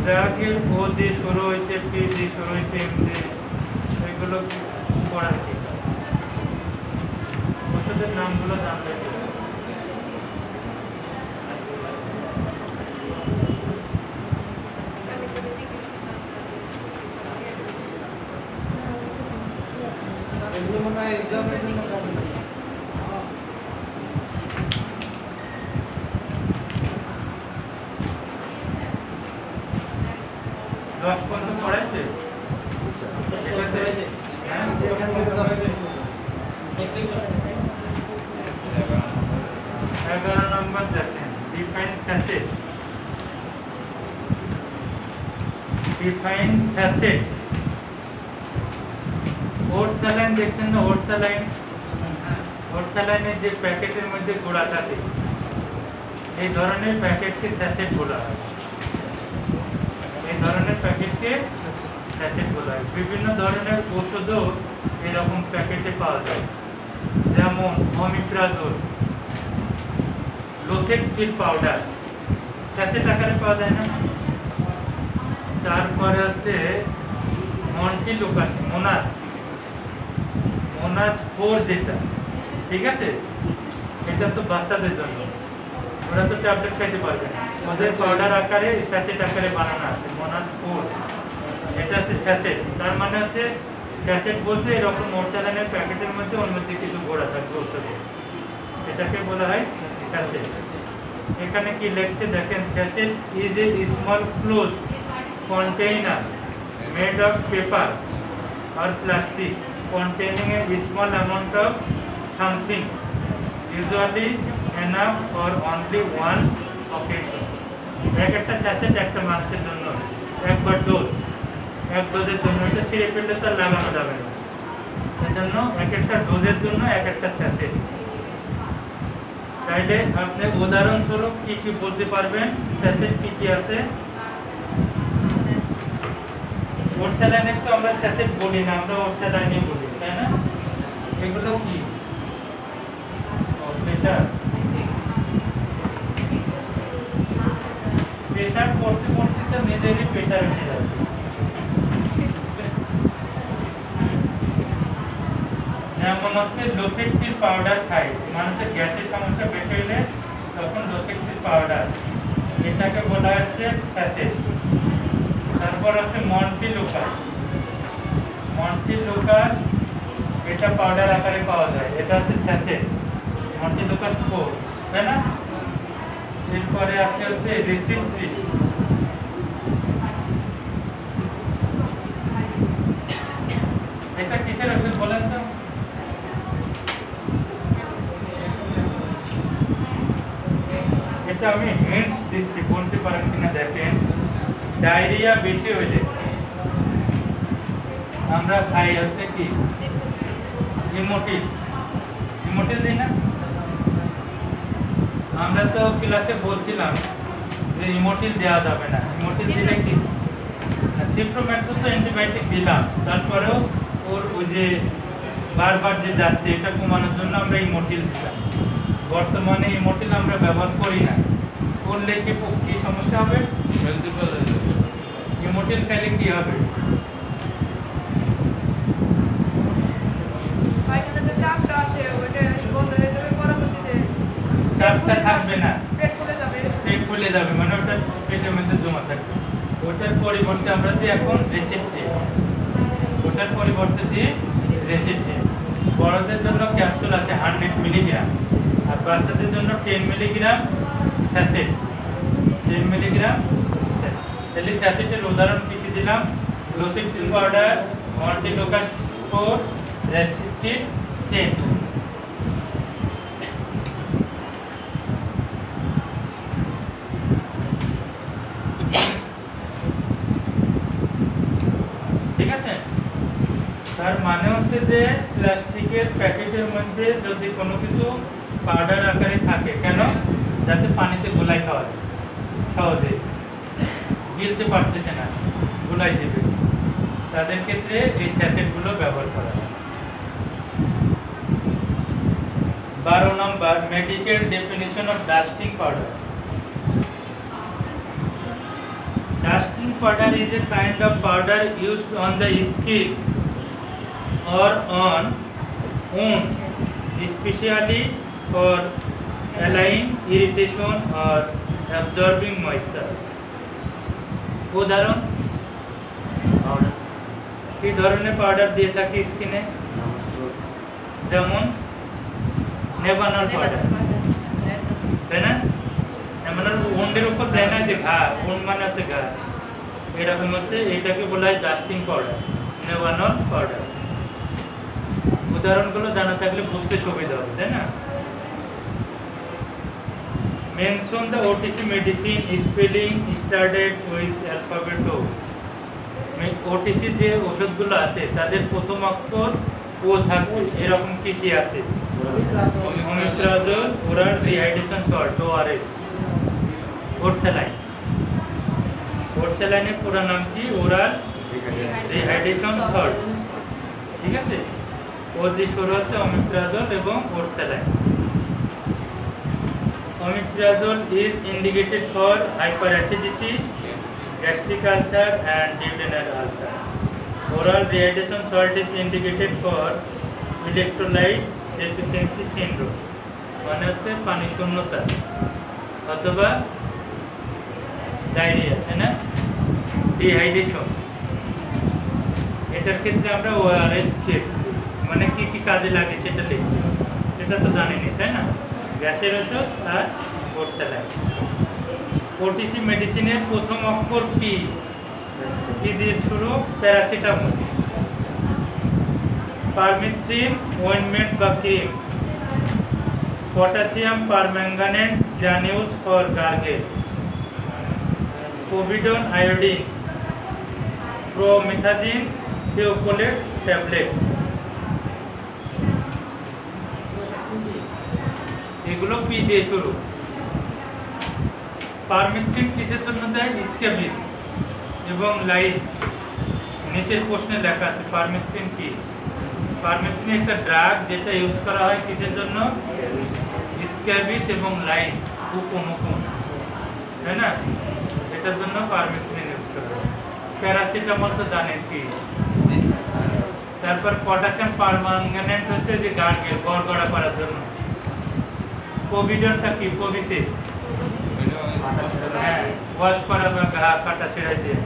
ড্রাগের ও দিয়ে শুরু হয়েছে, পি দিয়ে শুরু হয়েছে, এম দিয়ে, এগুলো পড়ার কি ওষুধের নামগুলো জানতে হবে। এগুলো মনে হয় এক্সামের জন্য কাজ করে। 10 পর্যন্ত পড়াইছে এটাতে হ্যাঁ এখান থেকে 10 11 নম্বর দেখেন ডিফাইন ফ্যাসেট। ডিফাইন ফ্যাসেট ওর স্যালাইন দেখছেন না, ওর স্যালাইন, ওর স্যালাইনের যে প্যাকেটের মধ্যে গোড়া থাকে এই ধরনের প্যাকেটকে ফ্যাসেট বলা হয়। এই ধরনের প্যাকেটকে ফ্যাসেট বলা হয়। বিভিন্ন ধরনের ওষুধও এরকম প্যাকেটে পাওয়া যায়, যেমন অমিপ্রাজোল, লোসেক্টিল পাউডার স্যাচেট আকারে পাওয়া যায় না। তারপরে হচ্ছে মন্টিলুকাস, মোনাস, মোনাস 4 যেটা, ঠিক আছে, এটা তো বাচ্চাদের জন্য, ওরা তো ট্যাবলেট খাইতে পারবে না, ওদের পাউডার আকারে স্যাচেট আকারে বানানো আছে মোনাস 4, এটা হচ্ছে স্যাচেট। তার মানে হচ্ছে স্যাচেট বলতে এরকম মোরচালানের প্যাকেটের মধ্যে অন্য কিছু গোড়া থাকবে ওষুধে, এটাকে বলা হয় স্যাচেট। এখানে কি লেখছে দেখেন, sachet is a small close container made of paper or plastic containing a small amount of something, usually enough for only one occasion. একটা স্যাচেট একটা মানুষের জন্য একবার ডোজ, এক ডোজের জন্য, এটা ছিঁড়ে ফেললে তো লাগানো যাবে না, সেজন্য একটা ডোজের জন্য একটা স্যাচেট। তাইলে আপনি উদাহরণস্বরূপ কি কি বলতে পারবেন, স্যাচেট কি কি আছে। ওরসালাইনে তো আমরা স্যাচেট বলি না, আমরা ওরসালাইনে বলি, তাই না। এগুলো কি প্রেসার, প্রেসার করতে করতে তো নিজেরই প্রেসার উঠে যাবে। যেমন হচ্ছে লোসেক্টিল পাউডার খাই, মানুষের গ্যাসের সমস্যা বেশি হলে তখন লোসেক্টিল পাউডার, এটাকে বলা হচ্ছে স্যাচেট। তারপর আছে মন্টিলুকাস, মন্টিলুকাস এটা পাউডার আকারে পাওয়া যায়, এটা হচ্ছে স্যাচেট, মন্টিলুকাস 4, তাই না। এরপরে আছে হচ্ছে রিসিপট্রিল, এটা কিসের ওষুধ বলেন তো। এটা আমি হিন্টস দিচ্ছি, বলতে পারেন কিনা দেখেন। ডায়রিয়া বেশি হইলে আমরা খাই হচ্ছে কি ইমোটিল, ইমোটিল দিই না। আমরা তো ক্লাসে বলছিলাম যে ইমোটিল দেওয়া যাবে না, ইমোটিল দিলে কি সিপ্রোমেট্রো তো অ্যান্টিবায়োটিক দিলাম, তারপরেও ওর ওই যে বারবার যে যাচ্ছে এটা কমানোর জন্য আমরা ইমোটিল দিলাম। বর্তমানে ইমোটিল আমরা ব্যবহার করি না, করলে কি সমস্যা হবে, ইমোটিল খাইলে কি হবে, চাপটা থাকবে না, পেট ফুলে যাবে, মানে ওটা পেটের মধ্যে জমা থাকবে। ওটার পরিবর্তে আমরা যে এখন রেসিপি, ওটার পরিবর্তে দিয়ে রেসিপি। বড়দের জন্য ক্যাপসুল আছে 100 মিলিগ্রাম, আর বাচ্চাদের জন্য 10 মিলিগ্রাম স্যাচেট, 10 মিলিগ্রাম। তাহলে স্যাচেটের উদাহরণ কি কি দিলাম, লোসেক্টিল পাউডার, মন্টিলুকাস 4, রেসিপি 10। ঠিক আছে। তার মানে হচ্ছে যে প্লাস্টিকের প্যাকেটের মধ্যে যদি কোনো কিছু পাউডার আকারে থাকে, কেন, যাতে পানিতে গোলাই খাওয়া যায়, সহজে গিলতে পারতেছে না, গোলাই দেবে, তাদের ক্ষেত্রে এই স্যাচেটগুলো ব্যবহার করা হয়। 12 number medical definition of dusting powder. Dusting powder is a kind of powder used on the skin or on wounds, especially for allaying irritation or absorbing moisture. উদাহরণ কি ধরনের পাউডার দিয়ে থাকি স্কিনে? যেমন নেভানল পাউডার, তাই না? নেভানল উন্ডের উপর দেয় না, যে ঘা, উন্ড মানে আছে ঘা, এরকম হচ্ছে, এটাকে বলা হয় ডাস্টিং পাউডার, নেভানল পাউডার। উদাহরণগুলো জানা থাকলে বুঝতে সুবিধা হবে, তাই না? Mention the OTC medicine spelling started with alphabet O. OTC যে ওষুধগুলো আছে তাদের প্রথম অক্ষর ও থাকবে, এরকম কি কি আছে? Omeprazole, oral rehydration salt, ORS, Orsaline. ওরসেলাইনের পুরো নাম কি? ওরাল রিহাইড্রেশন সল্ট, ঠিক আছে? ওর যে শুরু হচ্ছে ওমিপ্রাজোল এবং Orsaline. Omeprazole is indicated for hyperacidity, gastric ulcer and duodenal ulcer. Oral rehydration salt is indicated for electrolyte deficiency syndrome, মানে হচ্ছে পানি শূন্যতা অথবা ডায়রিয়া, তাই না? ডিহাইড্রেশন, এটার ক্ষেত্রে আমরা ওআরএস খেয়ে, মানে কি কি কাজে লাগে সেটা লিখছি, সেটা তো জানিনি, তাই না? গ্যাসের ওষুধ আর ওরসেলাইন। ওটিসি মেডিসিনের প্রথম অক্ষর পি, পি দিয়ে শুরু, প্যারাসিটামল। পারমিথ্রিন ওয়েনমেন্ট বা cream. Potassium permanganate granules for gargle. Povidone iodine. Promethazine theoclate tablet. এগুলো পি দিয়ে শুরু। পারমিথ্রিন কিসের জন্য দেয়? স্ক্যাবিস এবং লাইস। নিচের প্রশ্নে লেখা আছে পারমিথ্রিন কি। পারমিথ্রিন একটা ড্রাগ যেটা ইউজ করা হয় কিসের জন্য? স্ক্যাবিস এবং লাইস, উকুন, তাই না? এটার জন্য পারমিথ্রিন ইউজ করা হয়। প্যারাসিটামল তো জানেন কি। তারপর পটাশিয়াম পারম্যাঙ্গানেট হচ্ছে যে গার্গেল, গড়গড়া করার জন্য। পোভিডনটা কি? পোভিসিড, হ্যাঁ, ওয়াশ করা বা কাটা ছেড়ে দিয়ে।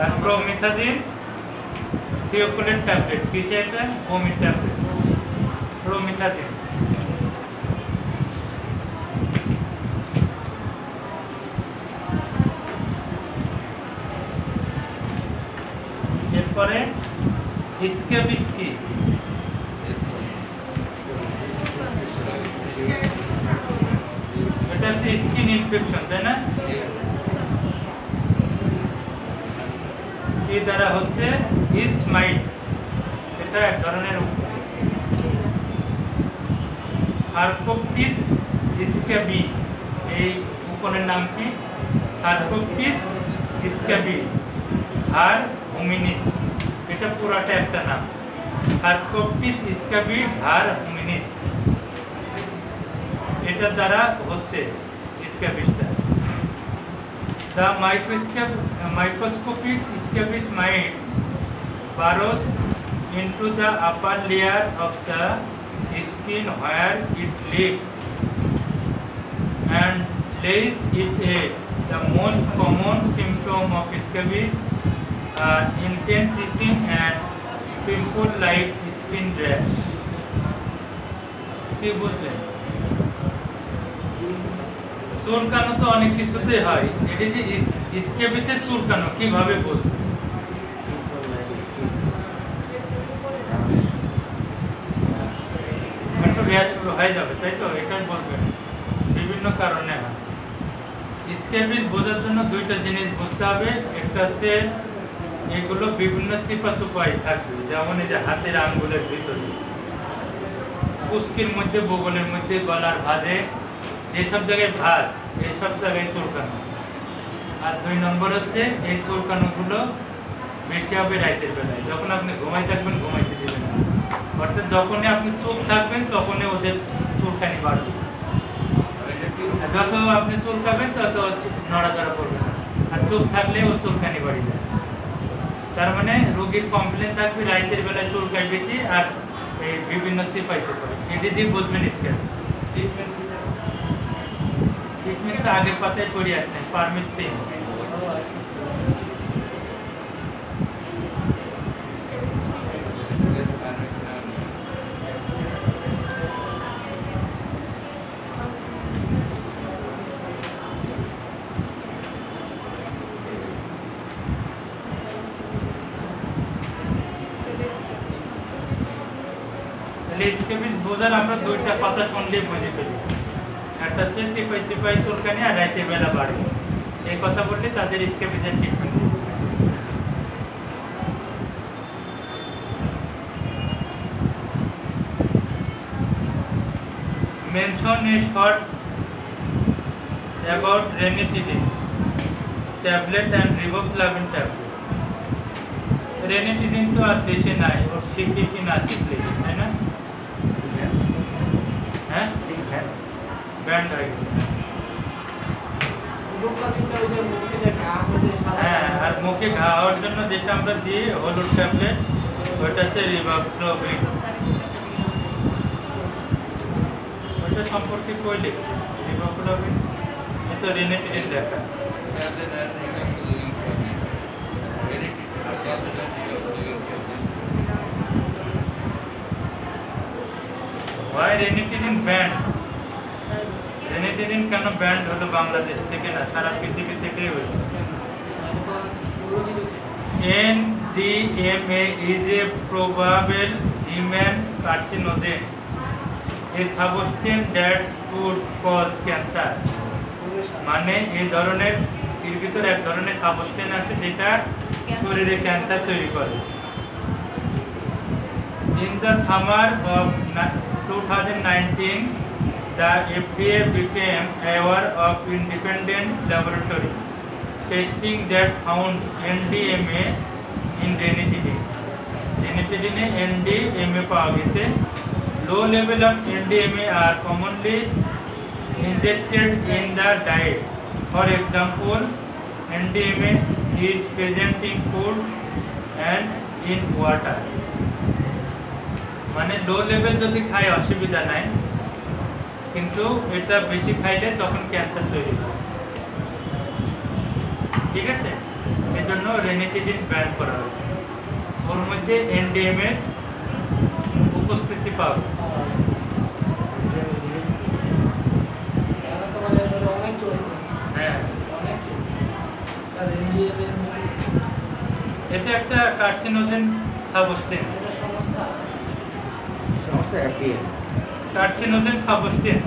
আর প্রোমিথাজিন থিওকোলেট ট্যাবলেট, কিসে এটা? বমি ট্যাবলেট, প্রোমিথাজিন। এরপরে স্ক্যাবিস কি? এটা হচ্ছে স্কিন ইনফেকশন, তাই না? এই দ্বারা হচ্ছে ইসমাইট, এটা এক ধরনের সার্কোপটিস স্ক্যাবি। এই উপনের নাম কি? সার্কোপটিস স্ক্যাবি আর হুমিনিস, এটা পুরাটা একটা নাম, সার্কোপটিস স্ক্যাবি আর হুমিনিস। এটার দ্বারা হচ্ছে স্ক্যাবিসটা। The microscopic scabies might burrows into the upper layer of the skin where it lives and lays it egg. The most common symptom of scabies are intense itching and pimple-like skin rash. কি বুঝলেন? চুলকানো তো অনেক কিছুতে হয়, এটা যে স্ক্যাবিসের চুলকানো কিভাবে বুঝবে? একটু র্যাশ হয়ে যাবে, তাই তো? এটাই বলবেন বিভিন্ন কারণে হয়। স্ক্যাবিস বোঝার জন্য দুইটা জিনিস বুঝতে হবে। একটা হচ্ছে এগুলো বিভিন্ন চিপা চুপাই থাকবে, যেমন এই যে হাতের আঙ্গুলের ভিতরে, পুস্কির মধ্যে, বগলের মধ্যে, গলার ভাঁজে, যেসব জায়গায় ভাঁজ এইসব জায়গায় চুলকানো। আর দুই নম্বর হচ্ছে এই চুলকানোগুলো বেশি হবে রাতের বেলায়, যখন আপনি ঘুমাই থাকবেন, ঘুমাইতে দিবেন না। অর্থাৎ যখনই আপনি চুপ থাকবেন তখনই ওদের চুলকানি বাড়বে। যত আপনি চুলকাবেন তত নড়াচড়া করবে না। আর চুল থাকলে ও চুলকানি বাড়ি যায়। তার মানে রোগীর কমপ্লেন থাকবে রাতের বেলায় চুলকায় বেশি আর এই বিভিন্ন চিপাই চিপাই, এটি দিয়ে বুঝবেন স্কেল। ট্রিটমেন্ট তো আগের পাতায় করে আসলেন, পারমিট 3। স্কেবিস বোঝার আমরা দুইটা কথা শুনলেই বুঝে ফেলি, একটা হচ্ছে চিপাই চিপাই চুলকানি আর রাতে বেলা বাড়ে, এই কথা বললে তাদের স্কেবিসের treatment. Mention a short about ranitidine tablet and riboflavin tablet. ranitidine তো আর দেশে নাই, ওর শিখে কি না শিখলে, তাই না? হ্যাঁ, ব্যান্ড হয়ে গেছে। হ্যাঁ, আর মুখে ঘা হওয়ার জন্য যেটা আমরা দিই হলুদ ট্যাবলেট, ওইটা হচ্ছে রিবফ্লাভিন। ওইটা সম্পর্কে কই লিখছে রিবফ্লাভিন? এই তো রেনিটিডিন লেখা। Why ranitidine banned? ranitidine কেন ব্যান্ড হলো বাংলাদেশ থেকে না, সারা পৃথিবী থেকেই হয়েছে। NDMA is a probable human carcinogen, a substance that could cause cancer. মানে এই ধরনের এর ভিতর এক ধরনের সাবস্টেন্স আছে যেটা শরীরে ক্যান্সার তৈরি করে। In the summer of 2019, the FDA became aware of independent laboratory testing that found NDMA in ranitidine. ranitidine NDMA পাওয়া গেছে। Low level of NDMA are commonly ingested in the diet. For example, NDMA is present in food and in water. মানে low level যদি খায় অসুবিধা নাই, কিন্তু এটা বেশি খাইলে তখন ক্যান্সার তৈরি হয়। ঠিক আছে, এই জন্য রেনিটিডিন ব্যান করা হয়েছে। ওর মধ্যে এনডিএমএ উপস্থিতি পাওয়া গেছে। হ্যাঁ, এটা একটা কার্সিনোজেন সাবস্টেন্স। কার্সিনোজেন সাবস্টেন্স,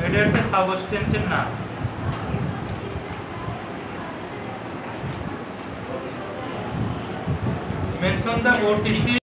এটা একটা সাবস্টেন্সের নাম। Mention the OTC